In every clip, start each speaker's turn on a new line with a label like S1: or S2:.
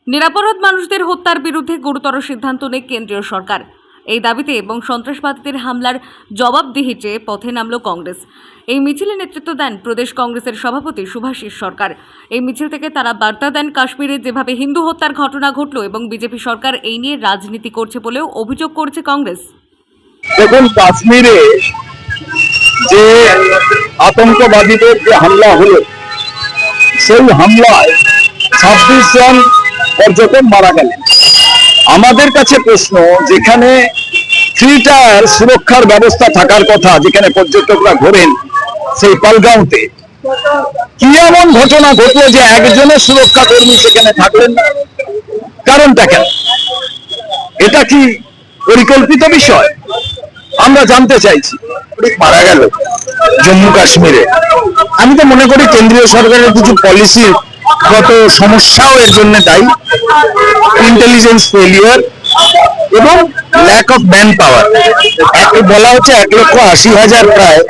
S1: নিরাপরাধ মানুষদের হত্যার বিরুদ্ধে গুরুতর সিদ্ধান্ত নেয় কেন্দ্রীয় সরকার। এই দাবিতে এবং সন্ত্রাসবাদীদের হামলার জবাবদিহি চেয়ে পথে নামল কংগ্রেস। এই মিছিলে নেতৃত্ব দেন প্রদেশ কংগ্রেসের সভাপতি শুভাশিস সরকার। এই মিছিল থেকে তারা বার্তা দেন, কাশ্মীরে যেভাবে হিন্দু হত্যার ঘটনা ঘটল এবং বিজেপি সরকার এই নিয়ে রাজনীতি করছে বলেও অভিযোগ করছে কংগ্রেস।
S2: দেখুন, কাশ্মীরে যে আতঙ্কবাদীদের যে হামলা হলো, সেই হামলায় 26 জন পর্যটক মারা গেলেন। আমাদের কাছে প্রশ্ন, যেখানে 3 টায়ার সুরক্ষার ব্যবস্থা থাকার কথা, যেখানে পর্যটকরা ঘোরেন, সেই পালগাঁওতে কি এমন ঘটনা ঘটলো যে একজনের সুরক্ষা কর্মী সেখানে থাকলেন না? কারণটা কেন? এটা কি পরিকল্পিত বিষয়? আমরা জানতে চাইছি। মারা গেল জম্মু কাশ্মীরে। আমি তো মনে করি কেন্দ্রীয় সরকারের কিছু পলিসি গত সমস্যাও এর জন্য দায়ী। ইন্টেলিজেন্স ফেলিয়ার এবং ল্যাক অফ ম্যান পাওয়ার। বলা হচ্ছে 1,80,000 প্রায়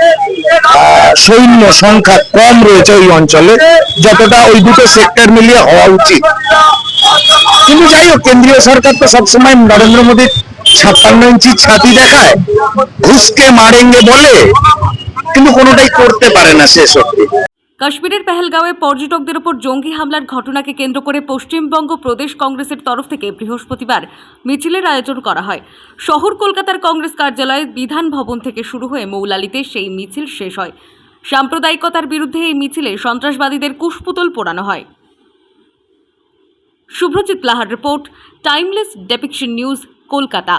S2: সৈন্য সংখ্যা কম রয়েছে ওই অঞ্চলে, যতটা ওই দুটো সেক্টর মিলিয়ে হওয়া উচিত। কিন্তু যাই হোক, কেন্দ্রীয় সরকার তো সবসময় নরেন্দ্র মোদীর 56 ইঞ্চি ছাতি দেখায়, ঘুষকে মারেঙ্গে বলে, কিন্তু কোনোটাই করতে পারে না শেষ অবধি।
S1: কাশ্মীরের পেহেলগাঁওয়ে পর্যটকদের উপর জঙ্গি হামলার ঘটনাকে কেন্দ্র করে পশ্চিমবঙ্গ প্রদেশ কংগ্রেসের তরফ থেকে বৃহস্পতিবার মিছিলের আয়োজন করা হয়। শহর কলকাতার কংগ্রেস কার্যালয় বিধান ভবন থেকে শুরু হয়ে মৌলালিতে সেই মিছিল শেষ হয়। সাম্প্রদায়িকতার বিরুদ্ধে এই মিছিলে সন্ত্রাসবাদীদের কুশপুতল পোড়ানো হয়। শুভ্রজিৎ লাহার report, timeless depiction news, Kolkata.